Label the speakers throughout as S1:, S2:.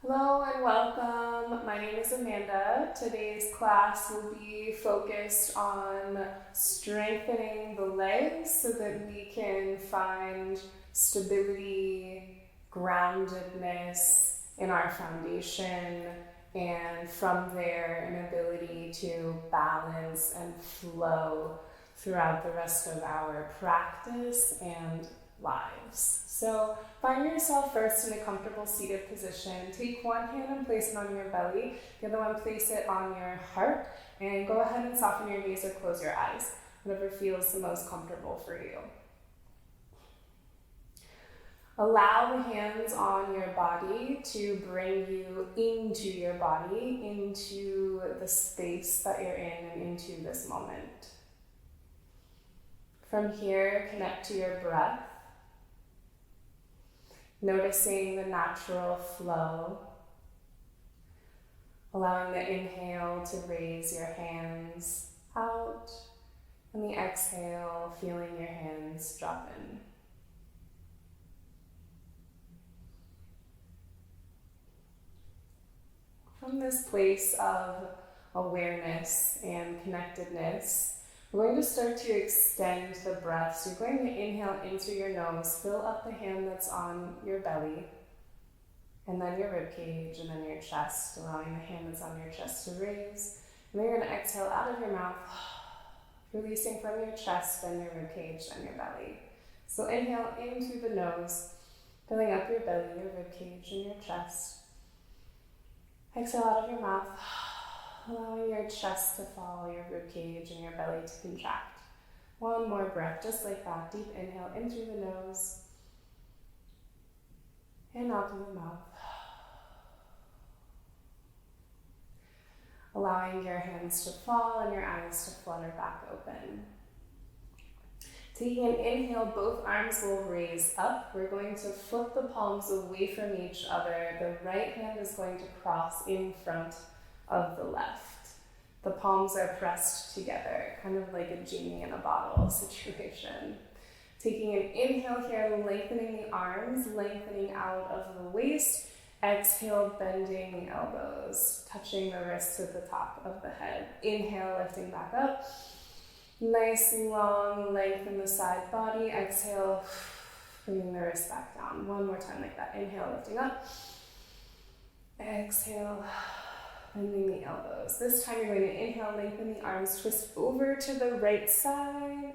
S1: Hello and welcome. My name is Amanda. Today's class will be focused on strengthening the legs so that we can find stability, groundedness in our foundation, and from there, an ability to balance and flow throughout the rest of our practice and lives. So find yourself first in a comfortable seated position. Take one hand and place it on your belly. The other one, place it on your heart. And go ahead and soften your gaze or close your eyes, whatever feels the most comfortable for you. Allow the hands on your body to bring you into your body, into the space that you're in and into this moment. From here, connect to your breath. Noticing the natural flow, allowing the inhale to raise your hands out, and the exhale, feeling your hands drop in. From this place of awareness and connectedness, we're going to start to extend the breath. So you're going to inhale into your nose, fill up the hand that's on your belly, and then your rib cage, and then your chest, allowing the hand that's on your chest to raise. And then you're going to exhale out of your mouth, releasing from your chest, then your rib cage, and your belly. So inhale into the nose, filling up your belly, your rib cage, and your chest. Exhale out of your mouth, allowing your chest to fall, your rib cage, and your belly to contract. One more breath, just like that. Deep inhale in through the nose and out through the mouth. Allowing your hands to fall and your eyes to flutter back open. Taking an inhale, both arms will raise up. We're going to flip the palms away from each other. The right hand is going to cross in front of the left. The palms are pressed together, kind of like a genie in a bottle situation. Taking an inhale here, lengthening the arms, lengthening out of the waist. Exhale, bending the elbows, touching the wrists at the top of the head. Inhale, lifting back up. Nice long length in the side body. Exhale, bringing the wrists back down. One more time like that. Inhale, lifting up. Exhale, bending the elbows. This time you're going to inhale, lengthen the arms, twist over to the right side.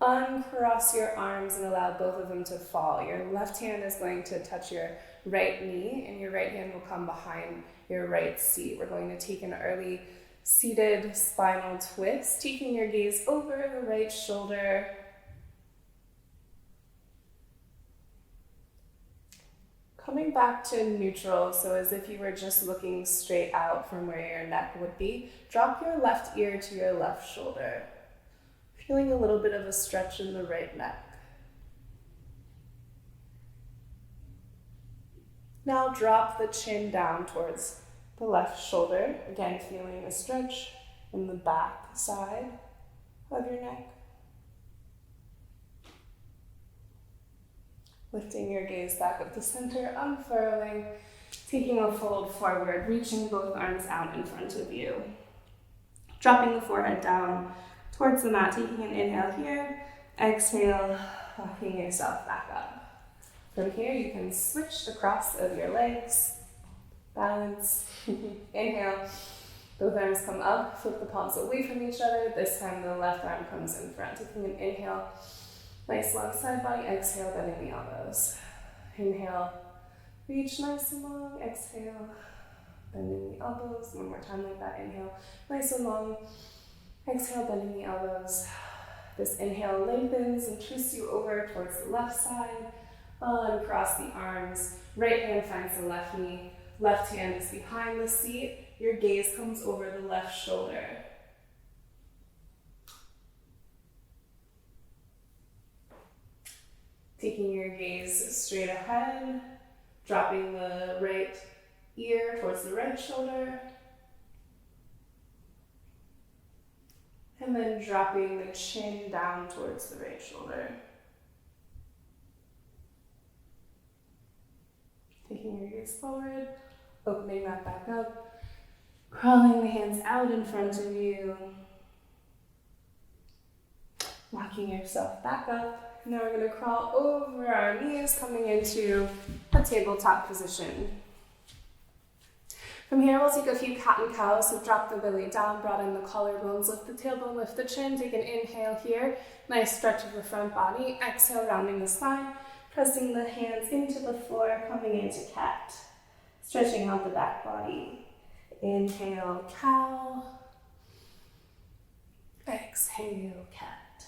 S1: Uncross your arms and allow both of them to fall. Your left hand is going to touch your right knee, and your right hand will come behind your right seat. We're going to take an early seated spinal twist, taking your gaze over the right shoulder. Coming back to neutral, so as if you were just looking straight out from where your neck would be. Drop your left ear to your left shoulder. Feeling a little bit of a stretch in the right neck. Now drop the chin down towards the left shoulder. Again, feeling a stretch in the back side of your neck. Lifting your gaze back up to center, unfurling, taking a fold forward, reaching both arms out in front of you. Dropping the forehead down towards the mat, taking an inhale here. Exhale, walking yourself back up. From here, you can switch the cross of your legs. Balance. Inhale. Both arms come up. Flip the palms away from each other. This time, the left arm comes in front. Taking an inhale. Nice long side body. Exhale, bending the elbows. Inhale. Reach nice and long. Exhale. Bending the elbows. One more time like that. Inhale. Nice and long. Exhale, bending the elbows. This inhale lengthens and twists you over towards the left side. Uncross the arms. Right hand finds the left knee. Left hand is behind the seat. Your gaze comes over the left shoulder. Taking your gaze straight ahead, dropping the right ear towards the right shoulder. And then dropping the chin down towards the right shoulder. Taking your gaze forward, Opening that back up. Crawling the hands out in front of you. Walking yourself back up. Now we're going to crawl over our knees, coming into a tabletop position. From here, we'll take a few cat and cows. So drop the belly down, broaden the collarbones, lift the tailbone, lift the chin. Take an inhale here. Nice stretch of the front body. Exhale, rounding the spine. Pressing the hands into the floor, coming into cat. Stretching out the back body. Inhale, cow. Exhale, cat.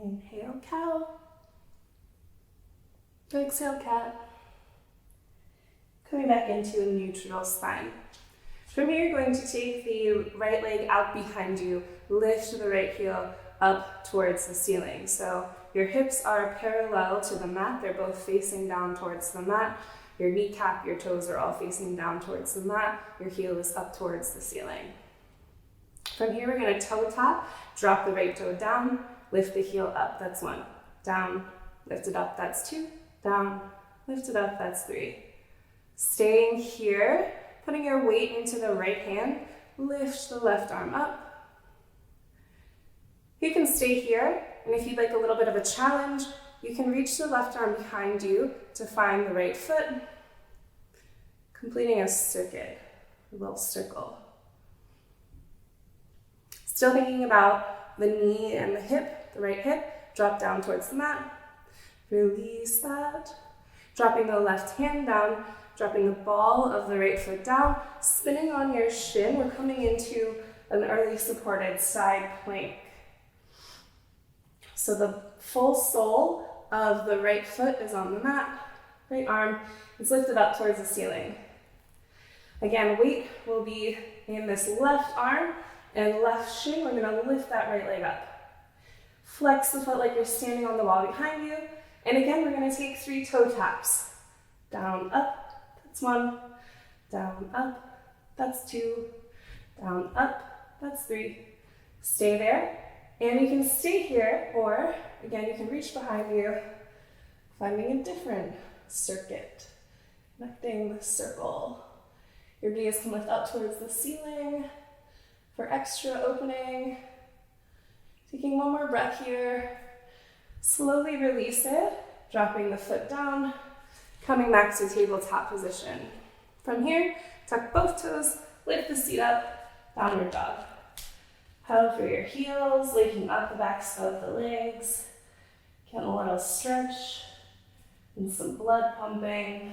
S1: Inhale, cow. Exhale, cat. Coming back into a neutral spine. From here, you're going to take the right leg out behind you, lift the right heel up towards the ceiling. So your hips are parallel to the mat. They're both facing down towards the mat. Your kneecap, your toes are all facing down towards the mat. Your heel is up towards the ceiling. From here, we're going to toe tap, drop the right toe down, lift the heel up, that's 1. Down, lift it up, that's 2. Down, lift it up, that's 3. Staying here, putting your weight into the right hand, lift the left arm up. You can stay here, and if you'd like a little bit of a challenge, you can reach the left arm behind you to find the right foot, completing a circuit, a little circle. Still thinking about the knee and the hip, the right hip, drop down towards the mat, release that, dropping the left hand down, dropping the ball of the right foot down, spinning on your shin. We're coming into an early supported side plank. So the full sole of the right foot is on the mat, right arm is lifted up towards the ceiling. Again, weight will be in this left arm and left shin. We're going to lift that right leg up. Flex the foot like you're standing on the wall behind you. And again, we're going to take 3 toe taps. Down, up. That's 1, down, up, that's 2, down, up, that's 3. Stay there, and you can stay here, or again, you can reach behind you, finding a different circuit, connecting the circle. Your gaze can lift up towards the ceiling for extra opening. Taking one more breath here, slowly release it, dropping the foot down, coming back to tabletop position. From here, tuck both toes, lift the seat up, downward dog. Pedal through your heels, waking up the backs of the legs. Get a little stretch and some blood pumping.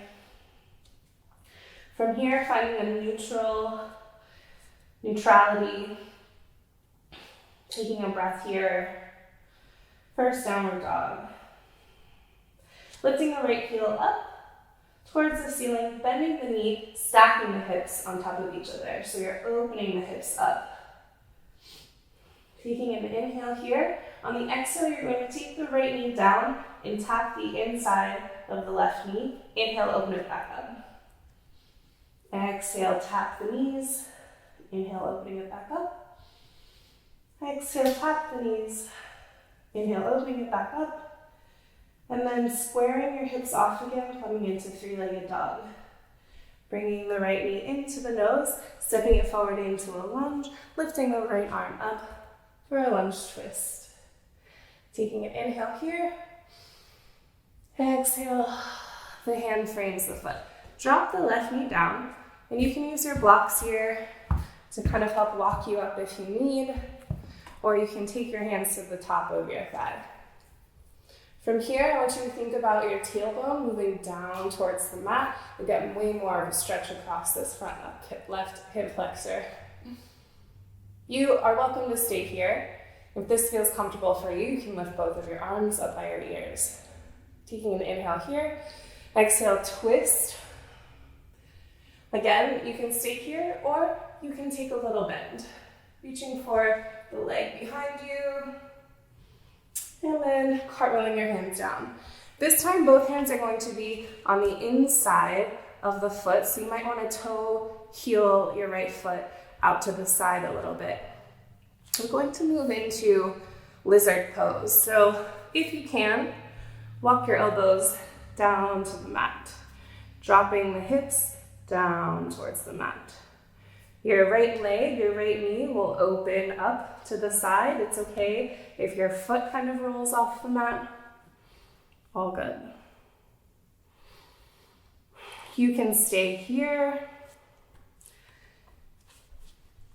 S1: From here, finding a neutrality. Taking a breath here. First downward dog. Lifting the right heel up towards the ceiling, bending the knee, stacking the hips on top of each other. So you're opening the hips up. Taking an inhale here. On the exhale, you're going to take the right knee down and tap the inside of the left knee. Inhale, open it back up. Exhale, tap the knees. Inhale, opening it back up. Exhale, tap the knees. Inhale, opening it back up. And then squaring your hips off again, coming into 3-legged dog. Bringing the right knee into the nose, stepping it forward into a lunge, lifting the right arm up for a lunge twist. Taking an inhale here. Exhale, the hand frames the foot. Drop the left knee down, and you can use your blocks here to kind of help walk you up if you need, or you can take your hands to the top of your thigh. From here, I want you to think about your tailbone moving down towards the mat. You'll get way more of a stretch across this front left hip flexor. You are welcome to stay here. If this feels comfortable for you, you can lift both of your arms up by your ears. Taking an inhale here. Exhale, twist. Again, you can stay here or you can take a little bend. Reaching for the leg behind you. And then cartwheeling your hands down. This time, both hands are going to be on the inside of the foot, so you might want to toe heel your right foot out to the side a little bit. We're going to move into lizard pose. So if you can, walk your elbows down to the mat. dropping the hips down towards the mat. Your right leg, your right knee will open up to the side. It's okay if your foot kind of rolls off the mat. All good. You can stay here,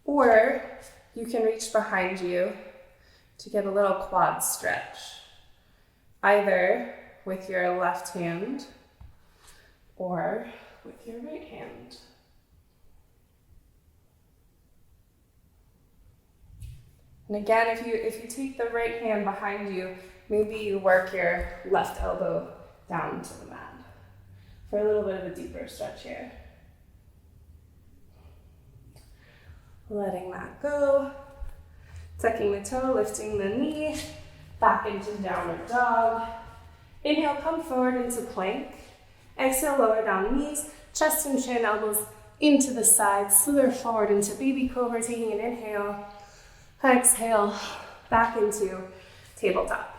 S1: or you can reach behind you to get a little quad stretch, either with your left hand or with your right hand. And again, if you take the right hand behind you, maybe you work your left elbow down to the mat for a little bit of a deeper stretch here. Letting that go. Tucking the toe, lifting the knee, back into downward dog. Inhale, come forward into plank. Exhale, lower down knees, chest and chin, elbows into the sides. Slither forward into baby cobra, taking an inhale. Exhale, back into tabletop.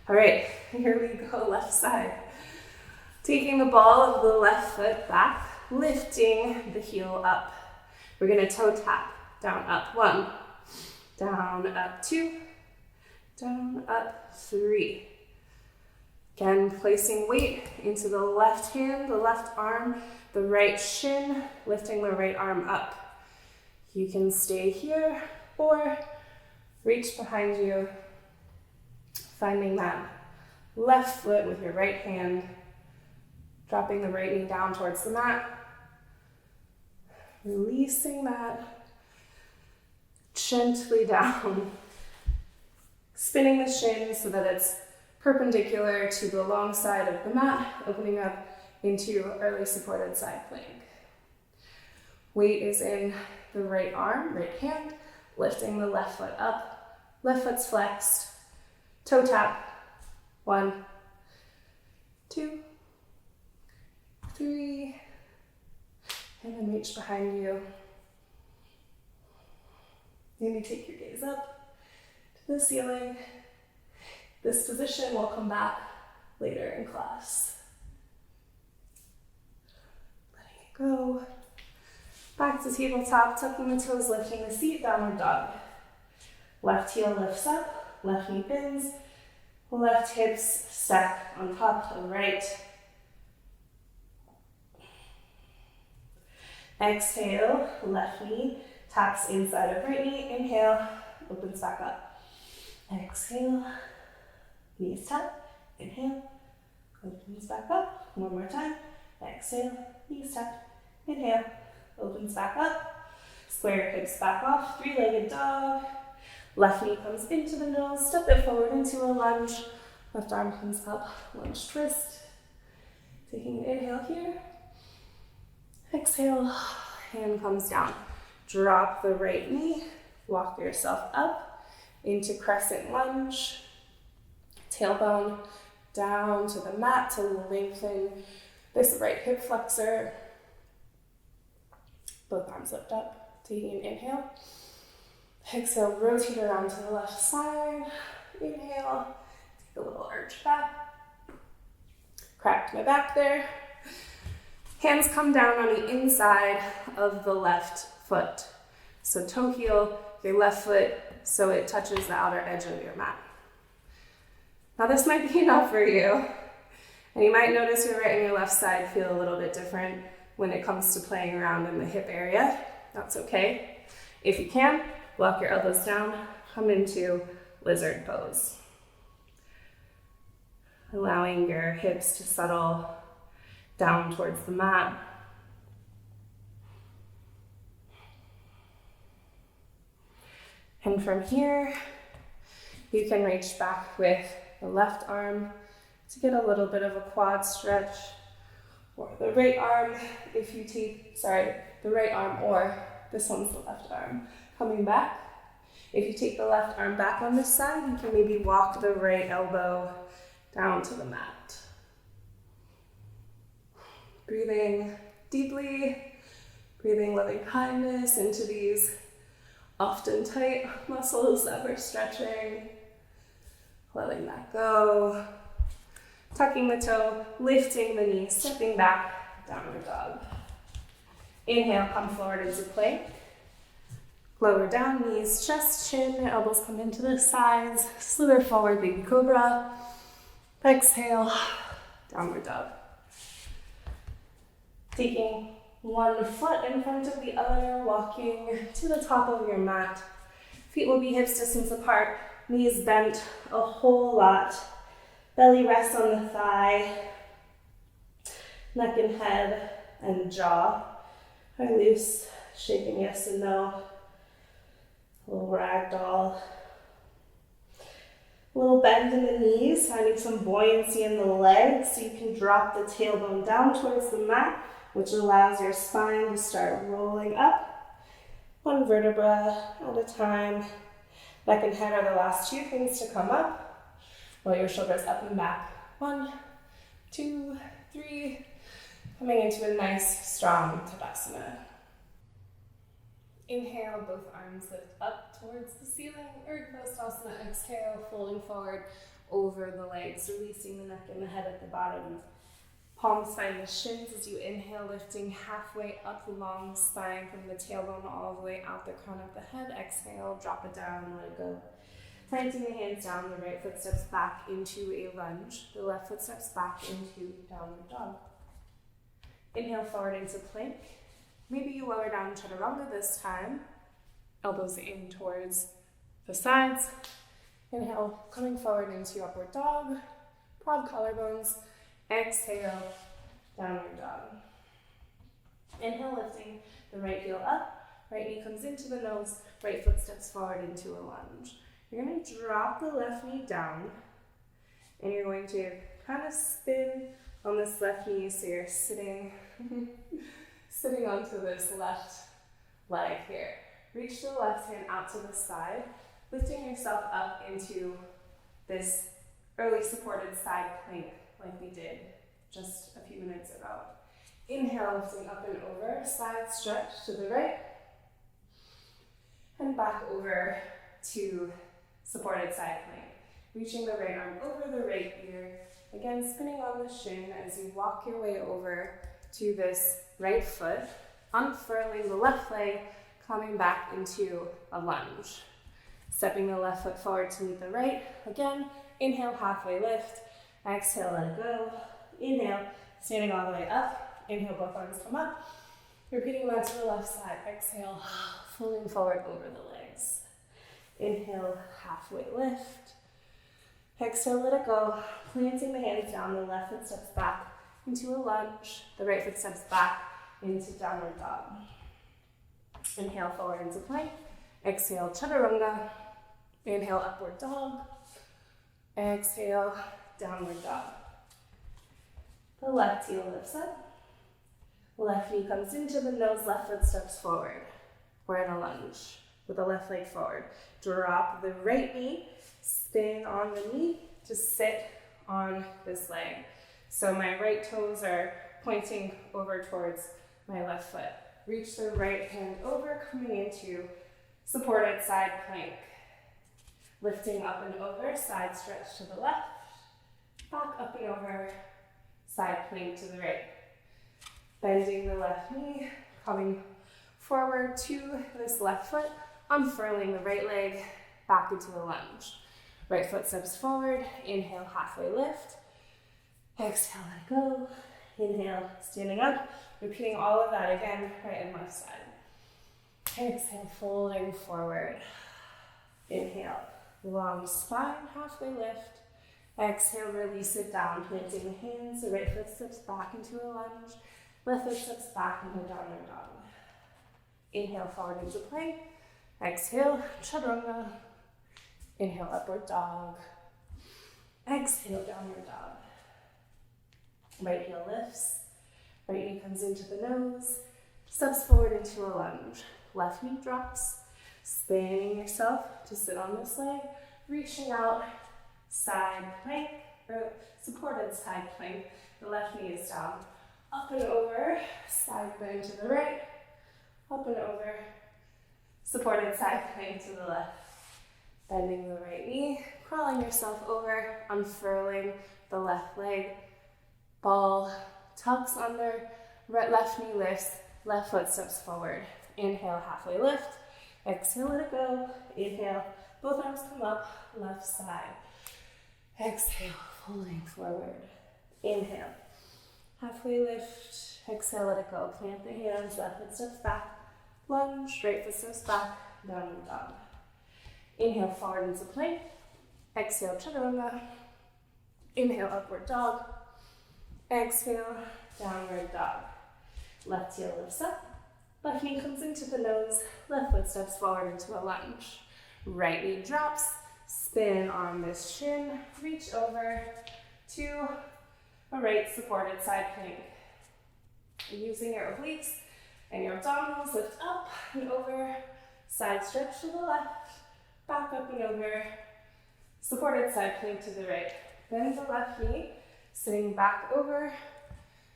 S1: All right, here we go, left side. Taking the ball of the left foot back, lifting the heel up. We're gonna toe tap, down, up, 1, down, up, 2, down, up, 3. Again, placing weight into the left hand, the left arm, the right shin, lifting the right arm up. You can stay here or reach behind you, finding that left foot with your right hand, dropping the right knee down towards the mat, releasing that gently down, spinning the shin so that it's perpendicular to the long side of the mat, opening up into early supported side plank. Weight is in the right arm, right hand, lifting the left foot up, left foot's flexed, toe tap, 1, 2, 3, and then reach behind you. Maybe take your gaze up to the ceiling. This position will come back later in class. Letting it go. Back to tabletop, tucking the toes, lifting the seat, downward dog. Left heel lifts up, left knee bends, left hips stack on top of right. Exhale, left knee taps inside of right knee. Inhale, opens back up. Exhale, knees tap. Inhale, opens back up. One more time. Exhale, knees tap. Inhale, opens back up. Square hips back off. Three-legged dog. Left knee comes into the nose. Step it forward into a lunge. Left arm comes up. Lunge twist. Taking an inhale here. Exhale, hand comes down. Drop the right knee, walk yourself up into crescent lunge. Tailbone down to the mat to lengthen this right hip flexor. Both arms lift up, taking an inhale. Exhale, rotate around to the left side. Inhale, take a little arch back. Cracked my back there. Hands come down on the inside of the left foot. So toe heel, your left foot, so it touches the outer edge of your mat. Now this might be enough for you. And you might notice your right and your left side feel a little bit different when it comes to playing around in the hip area. That's okay. If you can, walk your elbows down, come into lizard pose. Allowing your hips to settle down towards the mat. And from here, you can reach back with the left arm to get a little bit of a quad stretch, or the right arm if you take, the right arm, or this one's the left arm. Coming back, if you take the left arm back on this side, you can maybe walk the right elbow down to the mat. Breathing deeply, breathing loving kindness into these often tight muscles that we're stretching. Letting that go. tucking the toe, lifting the knee, stepping back, downward dog. Inhale, come forward into plank. Lower down, knees, chest, chin, elbows come into the sides, slither forward, baby cobra. Exhale, downward dog. Taking one foot in front of the other, walking to the top of your mat. Feet will be hips distance apart, knees bent a whole lot. Belly rests on the thigh. Neck and head and jaw are loose, shaking yes and no. A little ragdoll. A little bend in the knees, finding some buoyancy in the legs so you can drop the tailbone down towards the mat, which allows your spine to start rolling up. One vertebra at a time. Neck and head are the last two things to come up. Roll your shoulders up and back. 1, 2, 3. Coming into a nice, strong Tadasana. Inhale, both arms lift up towards the ceiling. Urdhva exhale, folding forward over the legs, releasing the neck and the head at the bottom. Palms find the shins as you inhale, lifting halfway up the long spine from the tailbone all the way out the crown of the head. Exhale, drop it down, let it go. Planting the hands down, the right foot steps back into a lunge. The left foot steps back into downward dog. Inhale forward into plank. Maybe you lower down chaturanga this time. Elbows in towards the sides. Inhale, coming forward into upward dog. Quad collarbones. Exhale, downward dog. Inhale, lifting the right heel up. Right knee comes into the nose. Right foot steps forward into a lunge. You're going to drop the left knee down. And you're going to kind of spin on this left knee so you're sitting onto this left leg here. Reach the left hand out to the side, lifting yourself up into this early supported side plank like we did just a few minutes ago. Inhale, lifting up and over, side stretch to the right, and back over to supported side plank. Reaching the right arm over the right ear, again spinning on the shin as you walk your way over to this right foot, unfurling the left leg, coming back into a lunge. Stepping the left foot forward to meet the right. Again, inhale, halfway lift. Exhale, let it go. Inhale, standing all the way up. Inhale, both arms come up. Repeating that to the left side. Exhale, folding forward over the legs. Inhale, halfway lift. Exhale, let it go. Planting the hands down, the left foot steps back into a lunge. The right foot steps back into downward dog. Inhale, forward into plank. Exhale, chaturanga. Inhale, upward dog. Exhale, downward dog. The left heel lifts up. Left knee comes into the nose, left foot steps forward. We're in a lunge with the left leg forward. Drop the right knee, spin on the knee to sit on this leg. So my right toes are pointing over towards my left foot. Reach the right hand over, coming into supported side plank. Lifting up and over, side stretch to the left. Back up and over, side plank to the right. Bending the left knee, coming forward to this left foot, unfurling the right leg, back into a lunge. Right foot steps forward, inhale, halfway lift. Exhale, let it go. Inhale, standing up. Repeating all of that again, right and left side. Exhale, folding forward. Inhale, long spine, halfway lift. Exhale, release it down, planting the hands. The right foot steps back into a lunge. Left foot steps back into downward dog. Inhale, forward into plank. Exhale, chaturanga. Inhale, upward dog. Exhale, downward dog. Right heel lifts. Right knee comes into the nose. Steps forward into a lunge. Left knee drops. Spanning yourself to sit on this leg. Reaching out, side plank, or supported side plank. The left knee is down. Up and over, side bend to the right. Up and over, supported side plank to the left. Bending the right knee, crawling yourself over, unfurling the left leg. Ball tucks under, left knee lifts, left foot steps forward. Inhale, halfway lift. Exhale, let it go. Inhale, both arms come up, left side. Exhale, folding forward. Inhale, halfway lift. Exhale, let it go. Plant the hands, left foot steps back. Lunge, right foot steps back, downward dog. Inhale, forward into plank. Exhale, chaturanga. Inhale, upward dog. Exhale, downward dog. Left heel lifts up. Left knee comes into the nose. Left foot steps forward into a lunge. Right knee drops. Spin on this shin. Reach over to a right supported side plank. Using your obliques and your abdominals, lift up and over. Side stretch to the left. Back up and over. Supported side plank to the right. Bend the left knee. Sitting back over.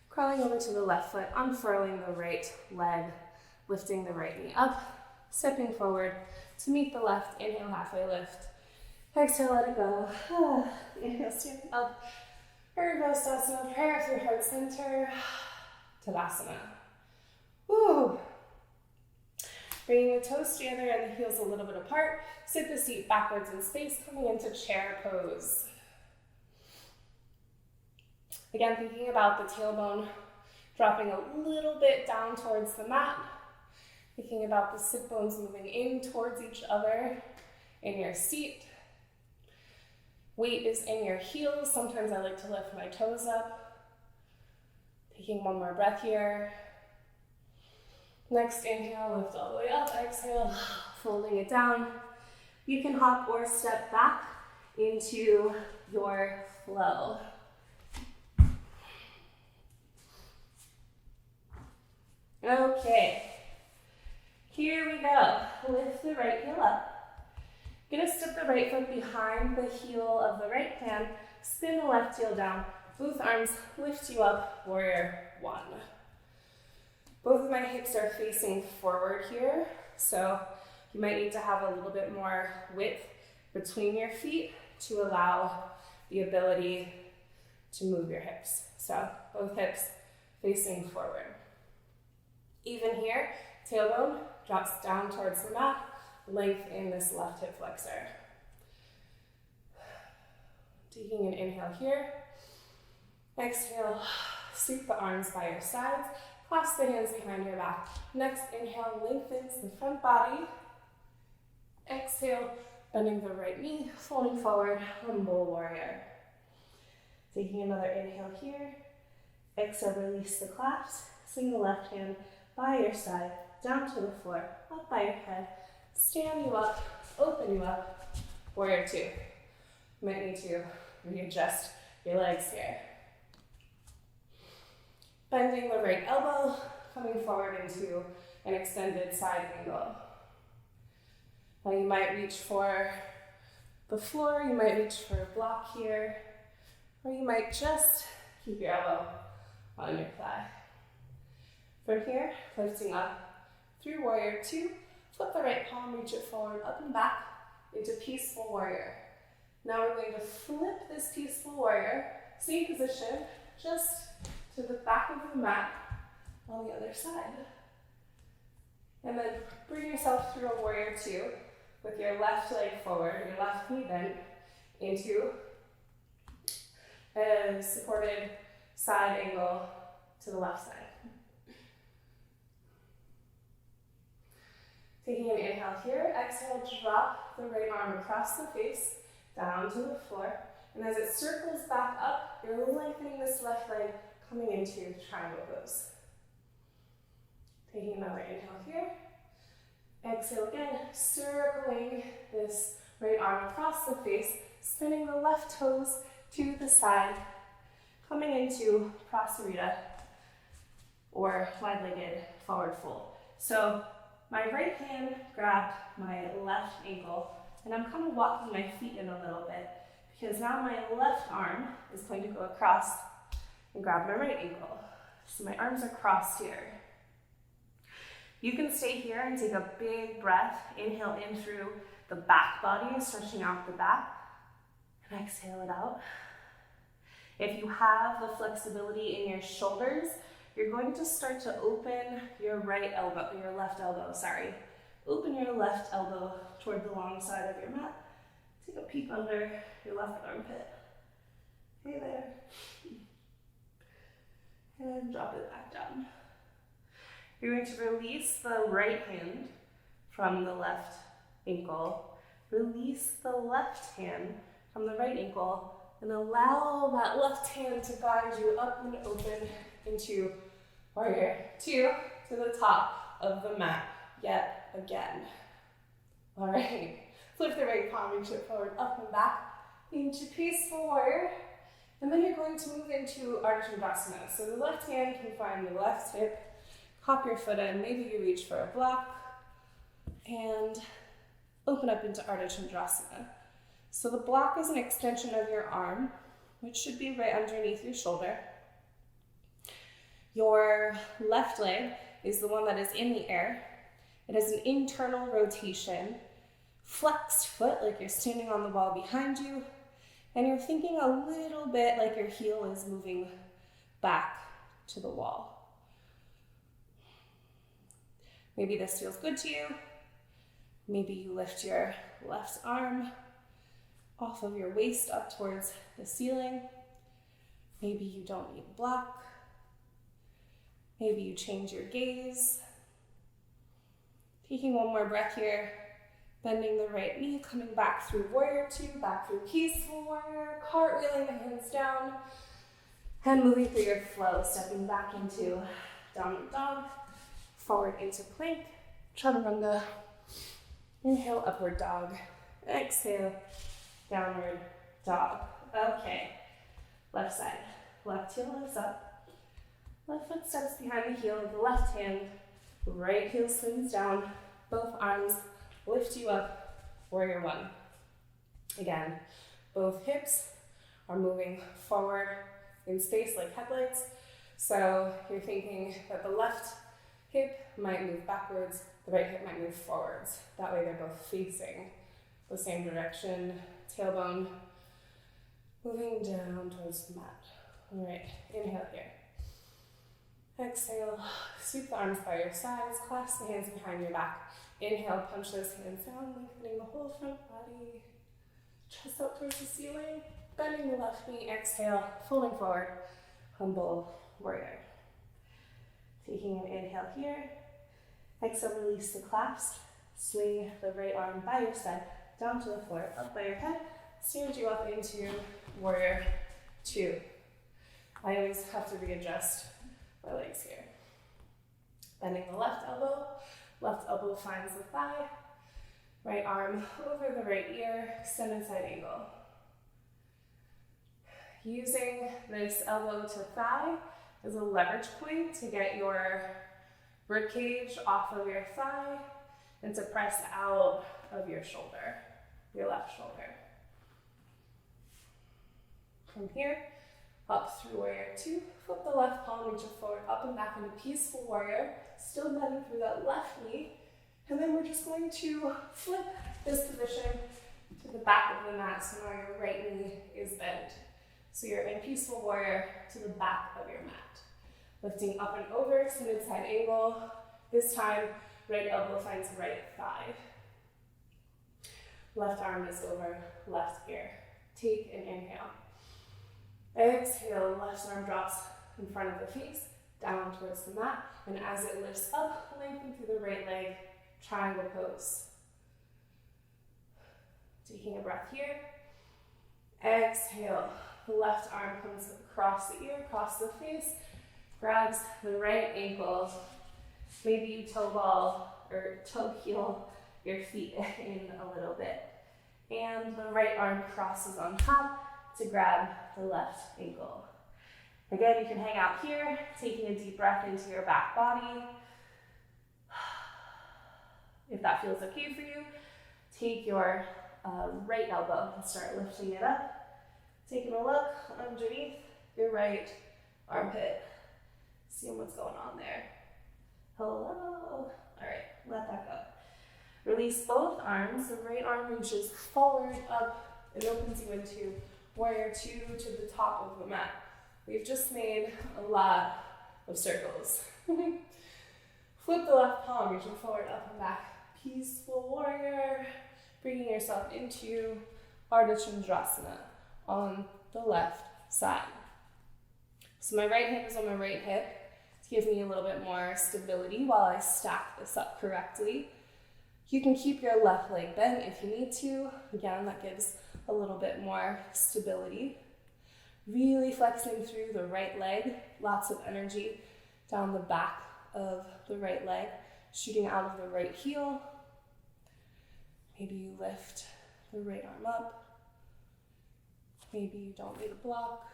S1: Crawling over to the left foot. Unfurling the right leg. Lifting the right knee up. Stepping forward to meet the left. Inhale, halfway lift. Exhale, let it go. Inhale, stand up. Urdhva prayer through heart center. Tadasana. Woo! Bringing the toes together and the heels a little bit apart. Sit the seat backwards in space, coming into chair pose. Again, thinking about the tailbone dropping a little bit down towards the mat. Thinking about the sit bones moving in towards each other in your seat. Weight is in your heels. Sometimes I like to lift my toes up. Taking one more breath here. Next inhale, lift all the way up. Exhale, folding it down. You can hop or step back into your flow. Okay, here we go. Lift the right heel up. Gonna step the right foot behind the heel of the right hand. Spin the left heel down. Both arms lift you up, warrior one. Both of my hips are facing forward here, so you might need to have a little bit more width between your feet to allow the ability to move your hips. So both hips facing forward. Even here, tailbone drops down towards the mat, length in this left hip flexor. Taking an inhale here. Exhale, sweep the arms by your sides. Clasp the hands behind your back. Next inhale, lengthens the front body. Exhale, bending the right knee, folding forward, humble warrior. Taking another inhale here. Exhale, release the clasp. Swing the left hand by your side, down to the floor, up by your head. Stand you up, open you up. Warrior two. You might need to readjust your legs here. Bending the right elbow, coming forward into an extended side angle. Now you might reach for the floor, you might reach for a block here, or you might just keep your elbow on your thigh. From here, lifting up through warrior two, flip the right palm, reach it forward, up and back into peaceful warrior. Now we're going to flip this peaceful warrior, same position, just to the back of the mat on the other side. And then bring yourself through a warrior two with your left leg forward, your left knee bent into a supported side angle to the left side. Taking an inhale here, exhale, drop the right arm across the face, down to the floor. And as it circles back up, you're lengthening this left leg, coming into triangle pose. Taking another inhale here. Exhale again, circling this right arm across the face, spinning the left toes to the side, coming into Prasarita, or wide-legged forward fold. So my right hand grabbed my left ankle, and I'm kind of walking my feet in a little bit, because now my left arm is going to go across and grab my right ankle. So my arms are crossed here. You can stay here and take a big breath. Inhale in through the back body, stretching out the back. And exhale it out. If you have the flexibility in your shoulders, you're going to start to open your left elbow, sorry. Open your left elbow toward the long side of your mat. Take a peek under your left armpit. Hey there. And drop it back down. You're going to release the right hand from the left ankle. Release the left hand from the right ankle and allow that left hand to guide you up and open into warrior two to the top of the mat yet again. All right, flip the right palm, reach it forward, up and back into peaceful warrior. And then you're going to move into Ardha Chandrasana. So the left hand can find the left hip, hop your foot in, maybe you reach for a block, and open up into Ardha Chandrasana. So the block is an extension of your arm, which should be right underneath your shoulder. Your left leg is the one that is in the air. It has an internal rotation, flexed foot like you're standing on the wall behind you, and you're thinking a little bit like your heel is moving back to the wall. Maybe this feels good to you. Maybe you lift your left arm off of your waist up towards the ceiling. Maybe you don't need a block. Maybe you change your gaze. Taking one more breath here, bending the right knee, coming back through warrior two, back through peaceful warrior, cartwheeling the hands down, and moving through your flow, stepping back into downward dog, forward into plank, chaturanga, inhale, upward dog, exhale, downward dog. Okay, left side, left heel lifts up, left foot steps behind the heel of the left hand, right heel swings down, both arms lift you up, warrior one. Again, both hips are moving forward in space like headlights. So you're thinking that the left hip might move backwards, the right hip might move forwards. That way they're both facing the same direction, tailbone moving down towards the mat. All right, inhale here. Exhale, sweep the arms by your sides, clasp the hands behind your back. Inhale, punch those hands down, lengthening the whole front body. Chest up towards the ceiling, bending the left knee. Exhale, folding forward, humble warrior. Taking an inhale here. Exhale, release the clasp. Swing the right arm by your side, down to the floor, up by your head. Stand you up into warrior two. I always have to readjust my legs here. Bending the left elbow finds the thigh, right arm over the right ear, extended side angle. Using this elbow to thigh as a leverage point to get your rib cage off of your thigh and to press out of your shoulder, your left shoulder. From here, up through warrior two, flip the left palm, reach it forward, up and back into peaceful warrior, still bending through that left knee. And then we're just going to flip this position to the back of the mat, so now your right knee is bent. So you're in peaceful warrior to the back of your mat. Lifting up and over, extended side angle. This time, right elbow finds right thigh. Left arm is over left ear. Take an inhale. Exhale, left arm drops in front of the face, down towards the mat, and as it lifts up, lengthen through the right leg, triangle pose. Taking a breath here. Exhale, the left arm comes across the ear, across the face, grabs the right ankle. Maybe you toe ball or toe heel your feet in a little bit. And the right arm crosses on top to grab the left ankle. Again, you can hang out here, taking a deep breath into your back body. If that feels okay for you, take your right elbow and start lifting it up. Taking a look underneath your right armpit. Seeing what's going on there. Hello. All right, let that go. Release both arms. The right arm reaches forward, up, It opens you into warrior two to the top of the mat. We've just made a lot of circles. Flip the left palm, reaching forward, up and back. Peaceful warrior, bringing yourself into Ardha Chandrasana on the left side. So my right hand is on my right hip to give me a little bit more stability while I stack this up correctly. You can keep your left leg bent if you need to. Again, that gives a little bit more stability. Really flexing through the right leg, lots of energy down the back of the right leg, shooting out of the right heel. Maybe you lift the right arm up. Maybe you don't need a block.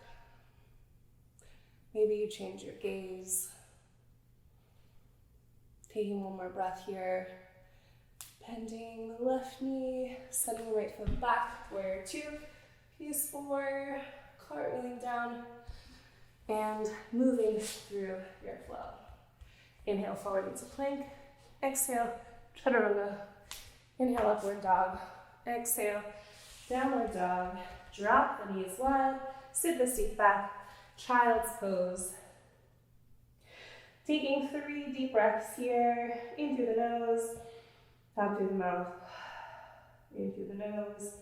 S1: Maybe you change your gaze. Taking one more breath here. Bending the left knee, sending the right foot back, warrior two, peaceful warrior, cartwheeling down, and moving through your flow. Inhale forward into plank, exhale, chaturanga, inhale upward dog, exhale, downward dog, drop the knees wide, sit the seat back, child's pose. Taking 3 deep breaths here, in through the nose, out through the mouth, in through the nose,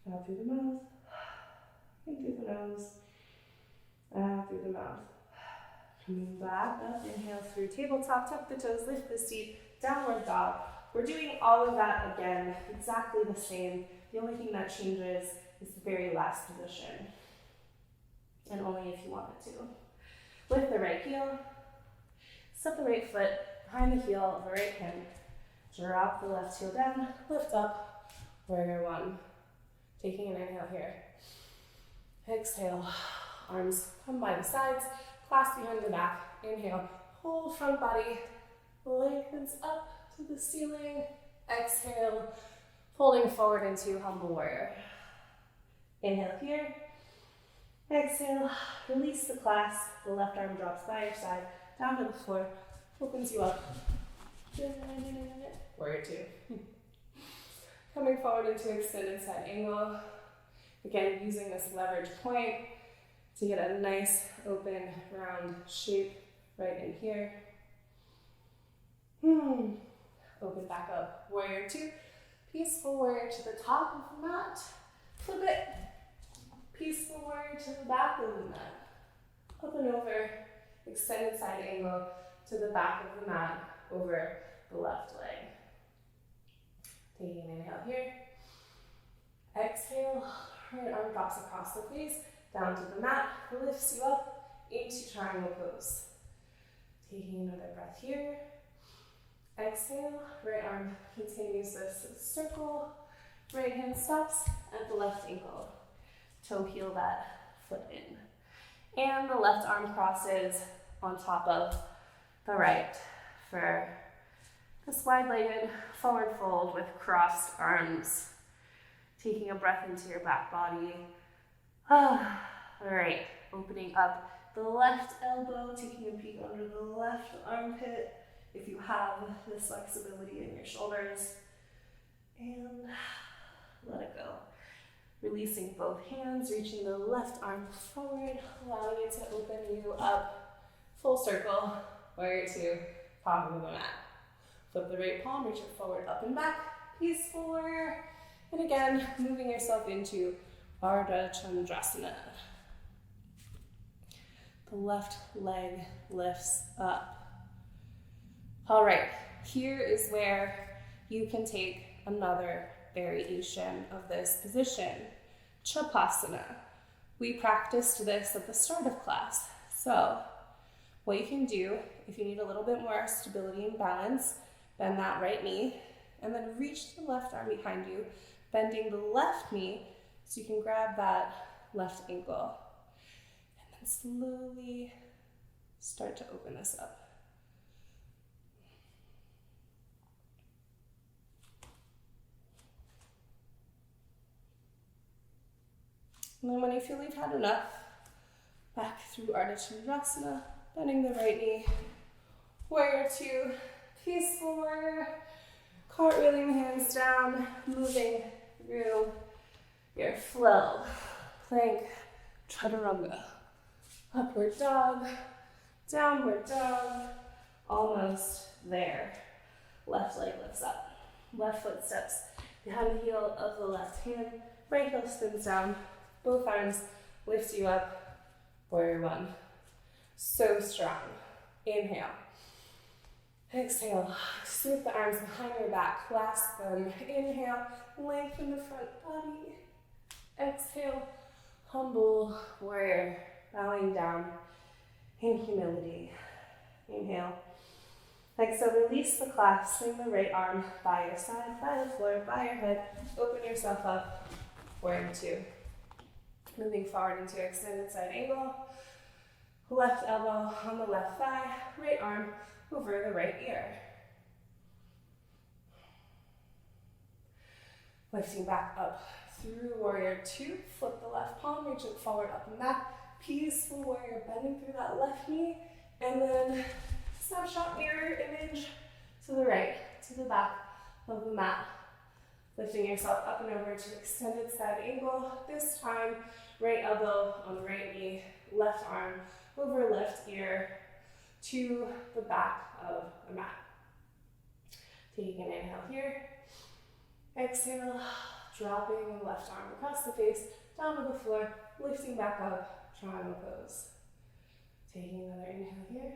S1: out through the mouth, in through the nose, out through the mouth. Coming back up, inhale through tabletop, tuck the toes, lift the seat, downward dog. We're doing all of that again, exactly the same. The only thing that changes is the very last position, and only if you wanted to. Lift the right heel, step the right foot behind the heel of the right hand, drop the left heel down, lift up, warrior one. Taking an inhale here. Exhale, arms come by the sides, clasp behind the back. Inhale, hold front body, lengthens up to the ceiling. Exhale, folding forward into humble warrior. Inhale here. Exhale, release the clasp. The left arm drops by your side, down to the floor, opens you up. Warrior two. Coming forward into extended side angle. Again, using this leverage point to get a nice open round shape right in here. Open back up. Warrior two. Peaceful warrior to the top of the mat. Flip it. Peaceful warrior to the back of the mat. Up and over. Extended side angle to the back of the mat over the left leg. Taking an inhale here. Exhale, right arm drops across the face, down to the mat, lifts you up into triangle pose. Taking another breath here. Exhale, right arm continues this circle, right hand stops at the left ankle. Toe heel that foot in. And the left arm crosses on top of the right for this wide-legged forward fold with crossed arms. Taking a breath into your back body. All right, opening up the left elbow, taking a peek under the left armpit if you have this flexibility in your shoulders. And let it go. Releasing both hands, reaching the left arm forward, allowing it to open you up. Full circle, warrior two, top of the mat. Flip the right palm, reach it forward, up and back, peaceful warrior. And again, moving yourself into Ardha Chandrasana. The left leg lifts up. All right, here is where you can take another variation of this position, Chapasana. We practiced this at the start of class. So what you can do, if you need a little bit more stability and balance, bend that right knee, and then reach the left arm behind you, bending the left knee so you can grab that left ankle. And then slowly start to open this up. And then when you feel you've had enough, back through Ardha Chandrasana, bending the right knee, warrior two, peaceful warrior, cartwheeling the hands down, moving through your flow. Plank, chaturanga. Upward dog, downward dog, almost there. Left leg lifts up. Left foot steps behind the heel of the left hand. Right heel spins down. Both arms lift you up. Warrior one. So strong. Inhale. Exhale. Sweep the arms behind your back. Clasp them. Inhale. Lengthen the front body. Exhale. Humble warrior. Bowing down in humility. Inhale. Exhale, release the clasp. Swing the right arm by your side, by the floor, by your head. Open yourself up. Warrior two. Moving forward into extended side angle. Left elbow on the left thigh. Right arm over the right ear. Lifting back up through warrior two. Flip the left palm, reach it forward, up and back. Peaceful warrior, bending through that left knee, and then snapshot mirror image to the right, to the back of the mat. Lifting yourself up and over to extended side angle. This time, right elbow on the right knee, left arm over left ear to the back of the mat. Taking an inhale here. Exhale, dropping the left arm across the face, down to the floor, lifting back up. Triangle pose. Taking another inhale here.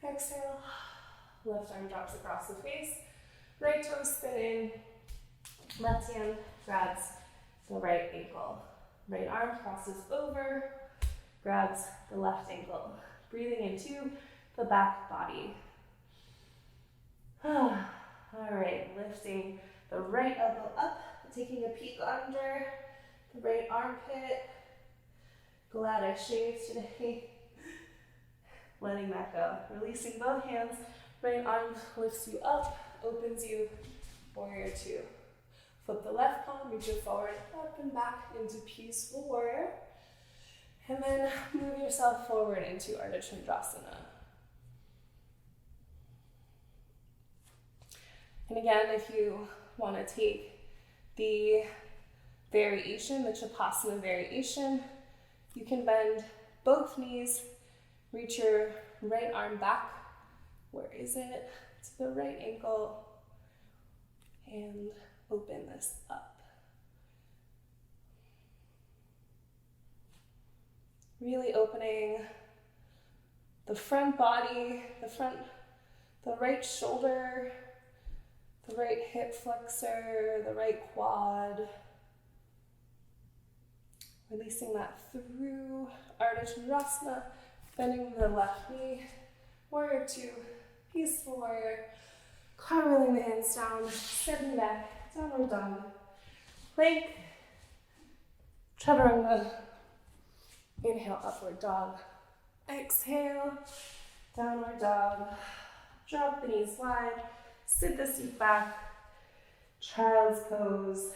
S1: Exhale. Left arm drops across the face. Right toe spin in. Left hand grabs the right ankle. Right arm crosses over. Grabs the left ankle. Breathing into the back body. All right, lifting the right elbow up. Taking a peek under the right armpit. Glad I shaved today. Letting that go. Releasing both hands. Right arm lifts you up, opens you. Warrior two. Flip the left palm, reach it forward, up and back into peaceful warrior. And then move yourself forward into Ardha Chandrasana. And again, if you want to take the variation, the Chapasana variation, you can bend both knees, reach your right arm back. Where is it? To the right ankle. And open this up. Really opening the front body, the right shoulder, the right hip flexor, the right quad. Releasing that through Ardha Chandrasana, bending the left knee. Warrior two, peaceful warrior. Cartwheeling the hands down, stepping back, downward dog. Plank, chaturanga. Inhale, upward dog. Exhale, downward dog. Drop the knees wide, sit the seat back. Child's pose.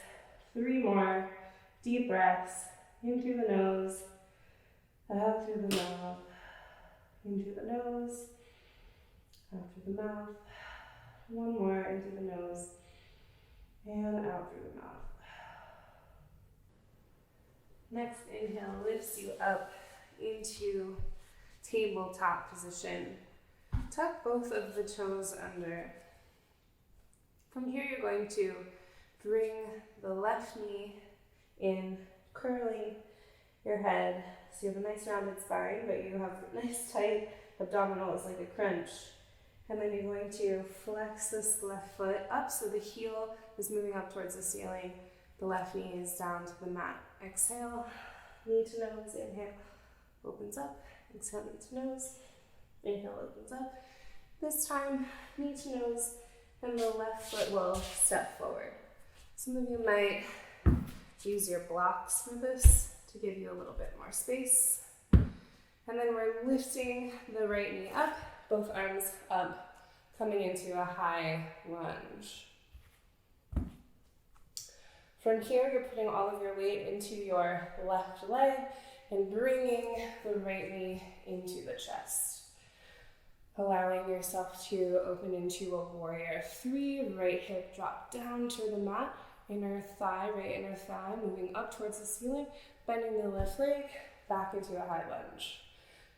S1: 3 more deep breaths. In through the nose, out through the mouth, in through the nose, out through the mouth. 1 more, in through the nose, and out through the mouth. Next inhale lifts you up into tabletop position. Tuck both of the toes under. From here, you're going to bring the left knee in, curling your head. So you have a nice rounded spine, but you have nice tight abdominals like a crunch. And then you're going to flex this left foot up so the heel is moving up towards the ceiling. The left knee is down to the mat. Exhale, knee to nose, inhale, opens up. Exhale, knee to nose, inhale, opens up. This time, knee to nose, and the left foot will step forward. Some of you might use your blocks for this to give you a little bit more space. And then we're lifting the right knee up, both arms up, coming into a high lunge. From here, you're putting all of your weight into your left leg and bringing the right knee into the chest. Allowing yourself to open into a warrior 3, right hip drop down to the mat, inner thigh, right inner thigh, moving up towards the ceiling, bending the left leg back into a high lunge.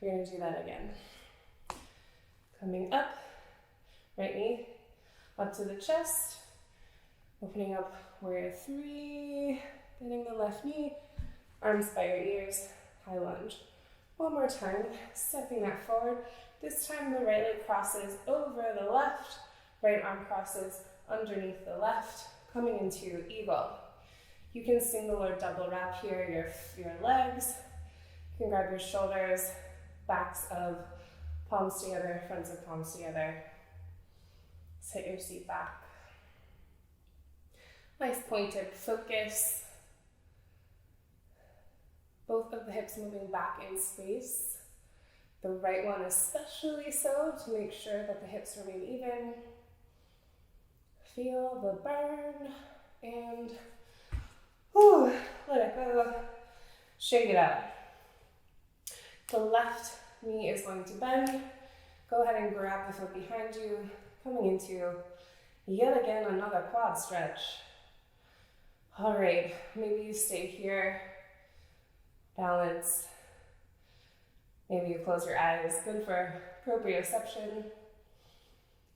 S1: We're going to do that again. Coming up, right knee up to the chest, opening up warrior three, bending the left knee, arms by your ears, high lunge. One more time, stepping that forward. This time the right leg crosses over the left, right arm crosses underneath the left, coming into eagle. You can single or double wrap here your legs. You can grab your shoulders, backs of palms together, fronts of palms together. Sit your seat back. Nice pointed focus. Both of the hips moving back in space. The right one especially so, to make sure that the hips remain even. Feel the burn and let it go. Shake it out. The left knee is going to bend. Go ahead and grab the foot behind you, coming into yet again another quad stretch. All right, maybe you stay here, balance. Maybe you close your eyes, good for proprioception.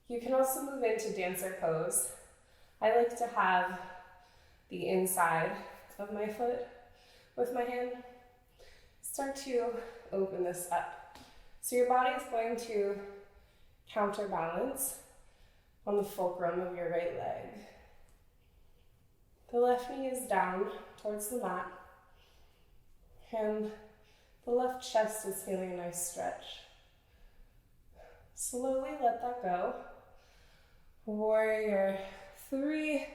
S1: You can also move into dancer pose. I like to have the inside of my foot with my hand. Start to open this up. So your body is going to counterbalance on the fulcrum of your right leg. The left knee is down towards the mat, and the left chest is feeling a nice stretch. Slowly let that go. Warrior three,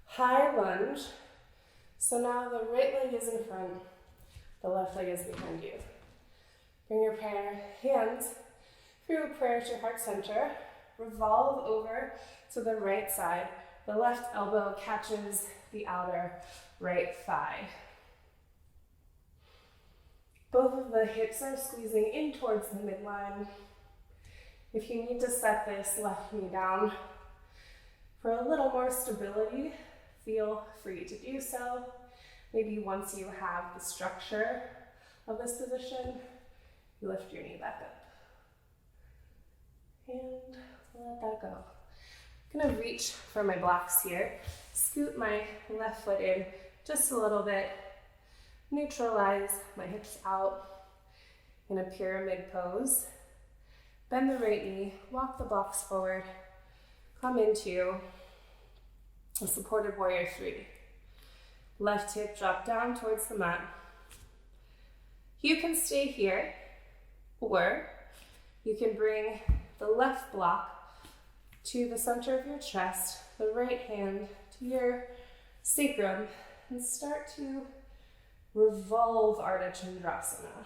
S1: high lunge. So now the right leg is in front, the left leg is behind you. Bring your hands through a prayer to heart center. Revolve over to the right side. The left elbow catches the outer right thigh. Both of the hips are squeezing in towards the midline. If you need to set this left knee down for a little more stability, feel free to do so. Maybe once you have the structure of this position, you lift your knee back up. And let that go. I'm gonna reach for my blocks here. Scoot my left foot in just a little bit. Neutralize my hips out in a pyramid pose. Bend the right knee, walk the blocks forward. Come into a supported warrior three. Left hip drop down towards the mat. You can stay here, or you can bring the left block to the center of your chest, the right hand to your sacrum, and start to revolve Ardha Chandrasana.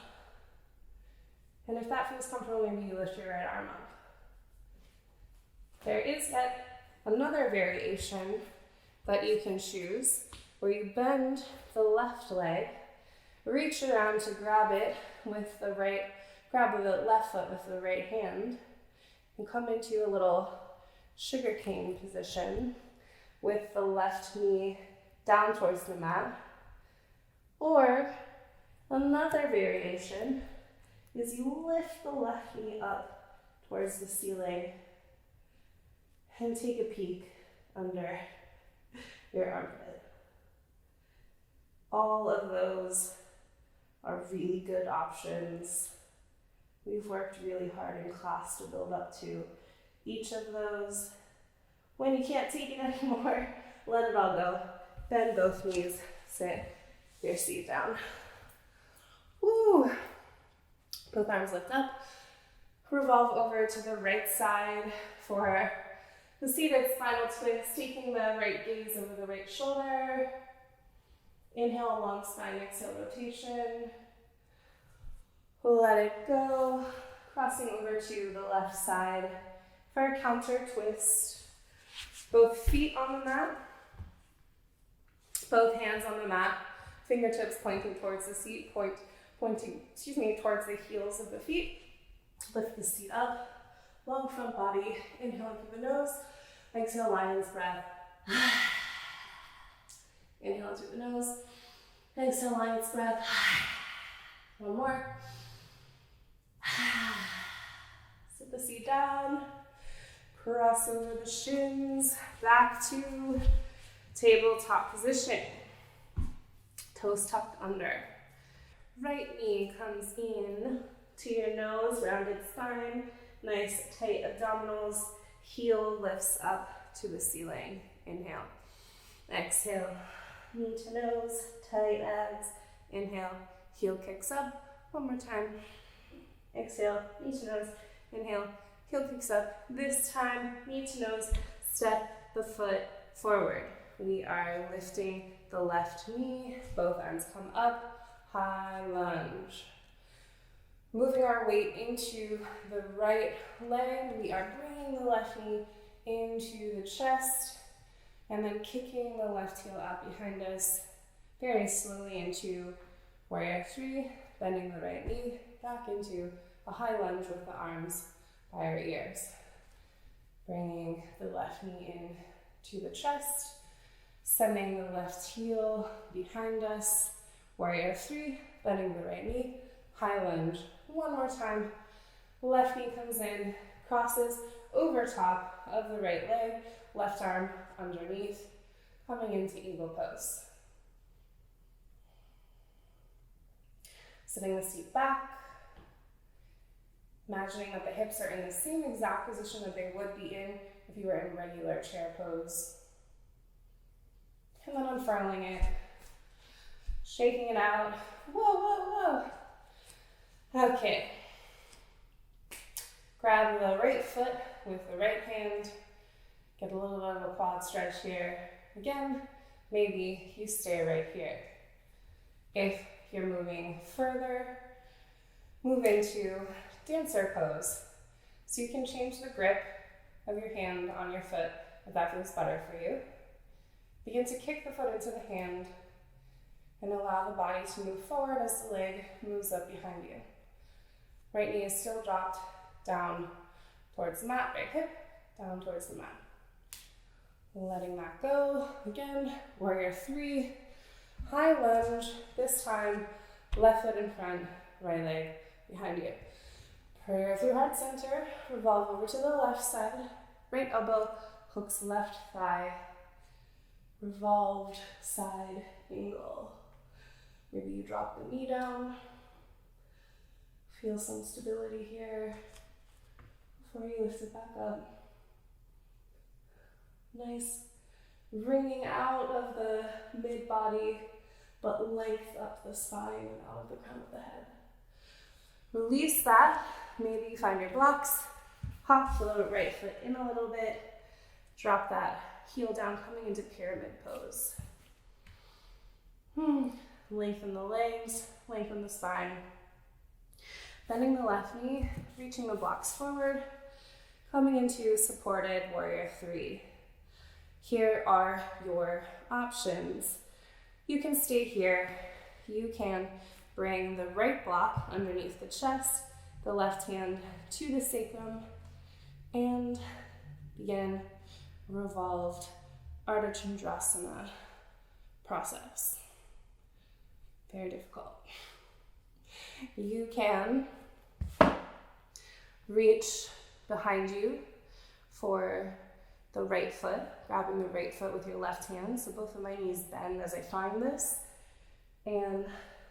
S1: And if that feels comfortable, maybe you lift your right arm up. There is yet another variation that you can choose, where you bend the left leg, reach around to grab it with the right, grab the left foot with the right hand, and come into a little sugar cane position with the left knee down towards the mat. Or another variation is you lift the left knee up towards the ceiling and take a peek under your armpit. All of those are really good options. We've worked really hard in class to build up to each of those. When you can't take it anymore, let it all go. Bend both knees, sit your seat down. Woo! Both arms lift up. Revolve over to the right side for the seated spinal twist, taking the right gaze over the right shoulder. Inhale, long spine, exhale, rotation. Let it go. Crossing over to the left side for a counter twist. Both feet on the mat. Both hands on the mat. Fingertips pointing towards the seat, pointing towards the heels of the feet. Lift the seat up. Long front body. Inhale through the nose. Exhale, lion's breath. Inhale through the nose. Exhale, lion's breath. One more. Sit the seat down. Cross over the shins. Back to tabletop position. Toes tucked under. Right knee comes in to your nose, rounded spine. Nice tight abdominals. Heel lifts up to the ceiling. Inhale. Exhale. Knee to nose, tight abs. Inhale. Heel kicks up. One more time. Exhale. Knee to nose. Inhale. Heel kicks up. This time, knee to nose. Step the foot forward. We are lifting the left knee. Both arms come up. High lunge. Moving our weight into the right leg, we are bringing the left knee into the chest and then kicking the left heel out behind us very slowly into warrior three, bending the right knee back into a high lunge with the arms by our ears. Bringing the left knee in to the chest, sending the left heel behind us, warrior three, bending the right knee, high lunge. One more time. Left knee comes in, crosses over top of the right leg, left arm underneath, coming into eagle pose. Sitting the seat back, imagining that the hips are in the same exact position that they would be in if you were in regular chair pose. And then unfurling it, shaking it out. Whoa, whoa, whoa. Okay. Grab the right foot with the right hand. Get a little bit of a quad stretch here. Again, maybe you stay right here. If you're moving further, move into dancer pose. So you can change the grip of your hand on your foot if that feels better for you. Begin to kick the foot into the hand and allow the body to move forward as the leg moves up behind you. Right knee is still dropped down towards the mat, right hip down towards the mat. Letting that go. Again, warrior three, high lunge. This time, left foot in front, right leg behind you. Prayer through heart center, revolve over to the left side. Right elbow hooks left thigh. Revolved side angle. Maybe you drop the knee down. Feel some stability here before you lift it back up. Nice wringing out of the mid-body, but length up the spine and out of the crown of the head. Release that. Maybe you find your blocks. Hop the right foot in a little bit. Drop that heel down, coming into pyramid pose. Lengthen the legs, lengthen the spine. Bending the left knee, reaching the blocks forward, coming into supported warrior three. Here are your options. You can stay here. You can bring the right block underneath the chest, the left hand to the sacrum, and begin revolved Ardha Chandrasana process. Very difficult. You can reach behind you for the right foot, grabbing the right foot with your left hand. So both of my knees bend as I find this, and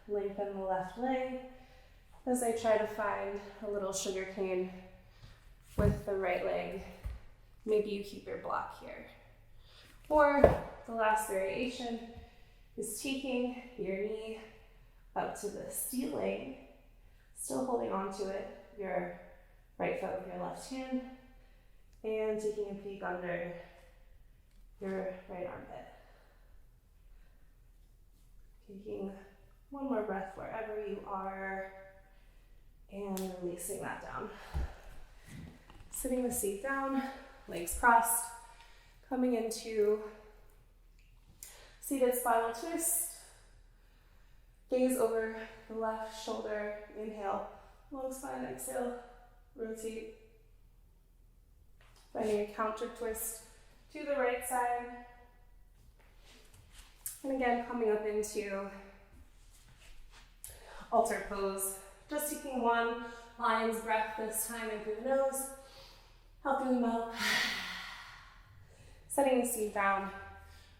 S1: lengthen the left leg as I try to find a little sugar cane with the right leg. Maybe you keep your block here. Or the last variation is taking your knee up to the ceiling, still holding onto it, your right foot with your left hand, and taking a peek under your right armpit. Taking one more breath wherever you are, and releasing that down. Sitting the seat down, legs crossed, coming into seated spinal twist. Gaze over the left shoulder, inhale, long spine, exhale, rotate. Finding a counter twist to the right side. And again, coming up into altar pose. Just taking one lion's breath this time in through the nose, out through the mouth. Setting the seat down,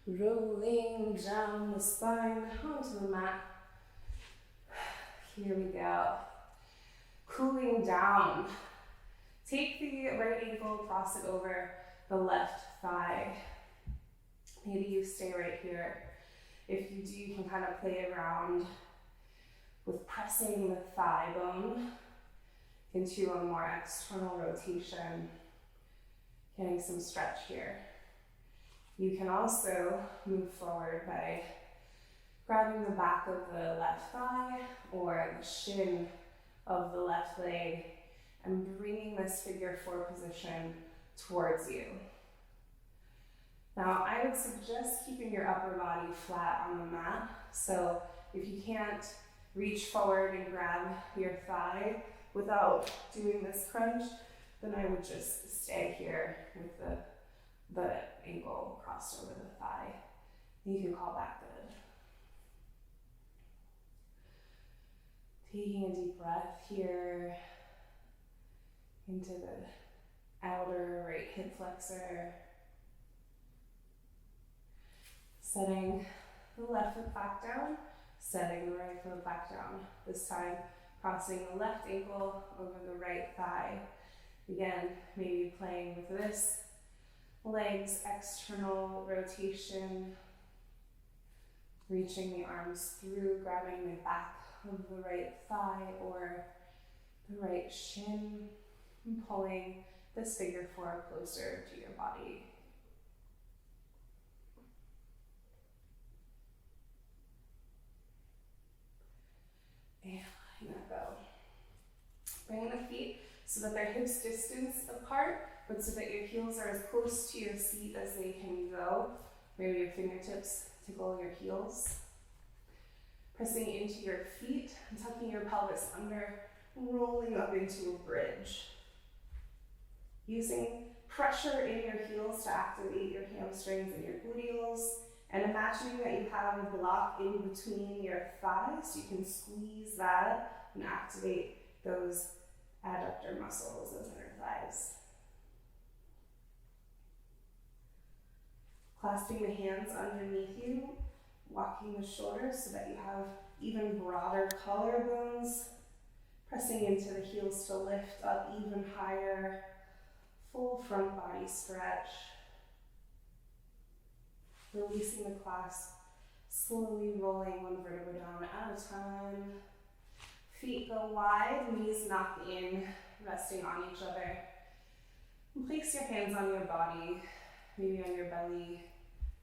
S1: rolling down the spine onto the mat. Here we go. Cooling down. Take the right ankle, cross it over the left thigh. Maybe you stay right here. If you do, you can kind of play around with pressing the thigh bone into a more external rotation, getting some stretch here. You can also move forward by grabbing the back of the left thigh or the shin of the left leg and bringing this figure four position towards you. Now, I would suggest keeping your upper body flat on the mat. So if you can't reach forward and grab your thigh without doing this crunch, then I would just stay here with the ankle crossed over the thigh. You can call back good. Taking a deep breath here into the outer right hip flexor. Setting the left foot back down, setting the right foot back down. This time, crossing the left ankle over the right thigh. Again, maybe playing with this legs external rotation, reaching the arms through, grabbing the back of the right thigh or the right shin, and pulling this figure four closer to your body. And letting that go. Bringing the feet so that they're hips distance apart, but so that your heels are as close to your seat as they can go. Maybe your fingertips tickle your heels. Pressing into your feet and tucking your pelvis under, rolling up into a bridge. Using pressure in your heels to activate your hamstrings and your gluteals, and imagining that you have a block in between your thighs. You can squeeze that and activate those adductor muscles, those inner thighs. Clasping the hands underneath you, walking the shoulders so that you have even broader collarbones, pressing into the heels to lift up even higher, full front body stretch. Releasing the clasp, slowly rolling one vertebra down at a time. Feet go wide, knees knock in, resting on each other. And place your hands on your body, maybe on your belly,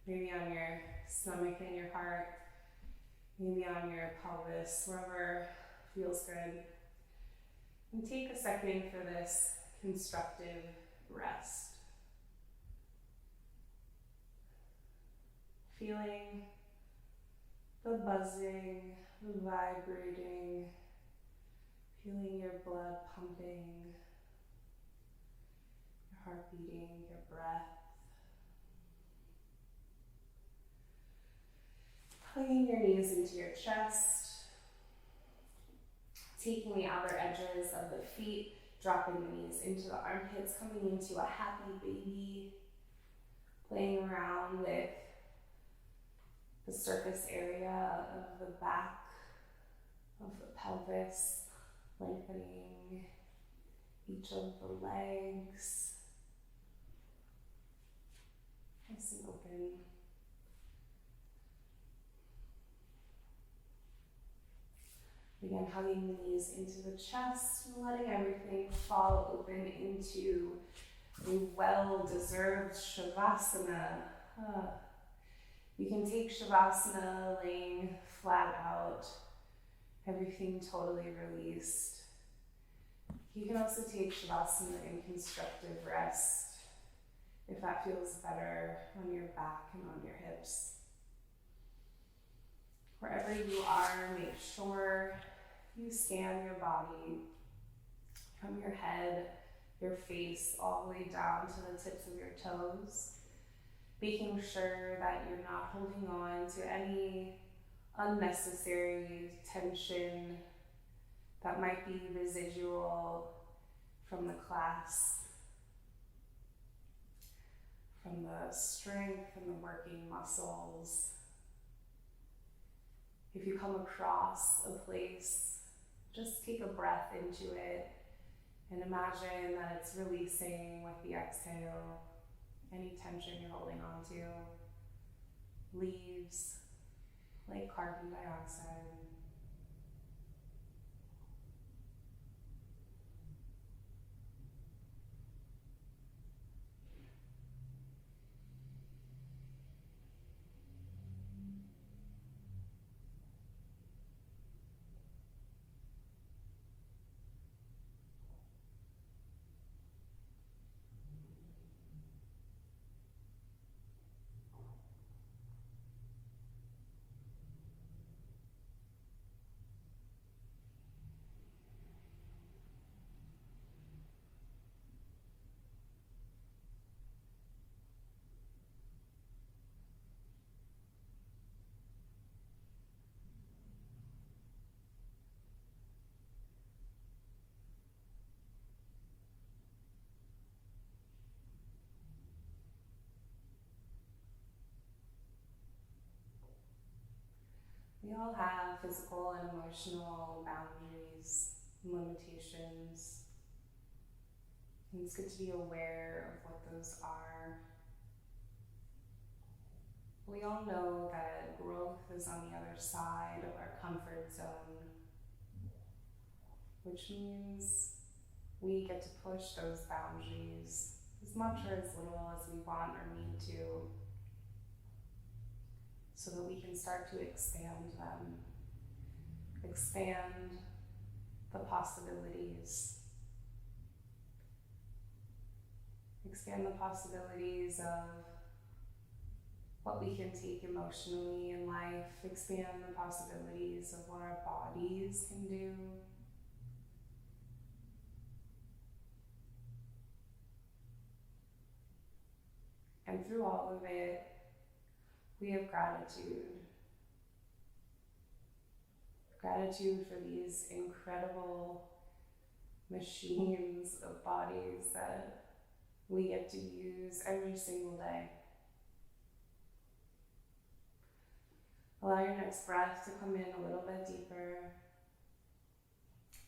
S1: maybe on your stomach and your heart, maybe on your pelvis, wherever feels good. And take a second for this constructive rest. Feeling the buzzing, the vibrating, feeling your blood pumping, your heart beating, your breath. Hugging your knees into your chest, taking the outer edges of the feet, dropping the knees into the armpits, coming into a happy baby, playing around with the surface area of the back of the pelvis, lengthening each of the legs, nice and open. Again, hugging the knees into the chest and letting everything fall open into a well-deserved Shavasana. You can take Shavasana laying flat out, everything totally released. You can also take Shavasana in constructive rest, if that feels better on your back and on your hips. Wherever you are, make sure you scan your body from your head, your face, all the way down to the tips of your toes. making sure that you're not holding on to any unnecessary tension that might be residual from the class, from the strength and the working muscles. If you come across a place, just take a breath into it and imagine that it's releasing with the exhale. Any tension you're holding on to leaves like carbon dioxide. We all have physical and emotional boundaries and limitations. And it's good to be aware of what those are. We all know that growth is on the other side of our comfort zone, which means we get to push those boundaries as much or as little as we want or need to, so that we can start to expand them, expand the possibilities, expand the possibilities of what we can take emotionally in life, expand the possibilities of what our bodies can do. And through all of it, we have gratitude. Gratitude for these incredible machines of bodies that we get to use every single day. Allow your next breath to come in a little bit deeper.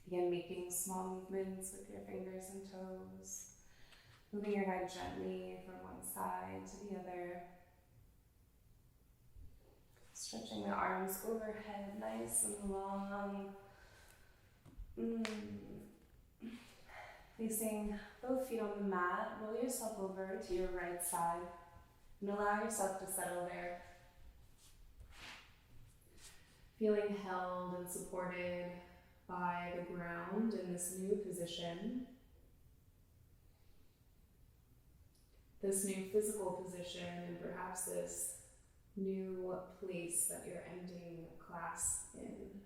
S1: Begin making small movements with your fingers and toes, moving your head gently from one side to the other. Stretching the arms overhead, nice and long. Placing both feet on the mat, roll yourself over to your right side and allow yourself to settle there. Feeling held and supported by the ground in this new position. This new physical position, and perhaps this new place that you're ending class in.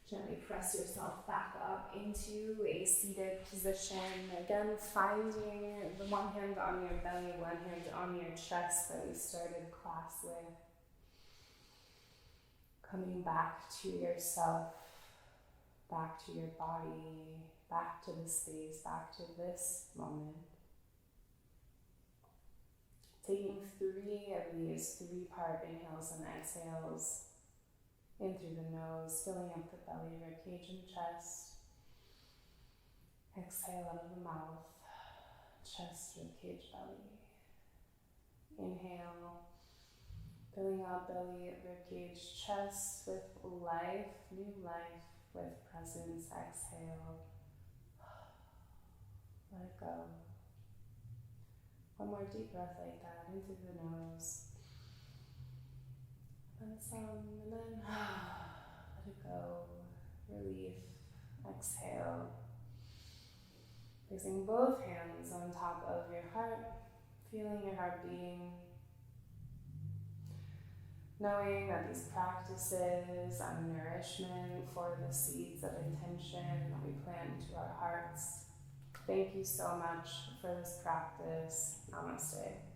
S1: Gently press yourself back up into a seated position. Again, finding the one hand on your belly, one hand on your chest that we started class with. Coming back to yourself, back to your body, back to the space, back to this moment. Taking 3 of these 3-part inhales and exhales in through the nose, filling up the belly, ribcage, and chest. Exhale out of the mouth, chest, ribcage, belly. Inhale, filling up belly, ribcage, chest with life, new life with presence. Exhale, let it go. One more deep breath like that, into the nose. And some, and then let it go. Relief. Exhale. Placing both hands on top of your heart, feeling your heart beating. Knowing that these practices are nourishment for the seeds of intention that we plant into our hearts. Thank you so much for this practice. Namaste.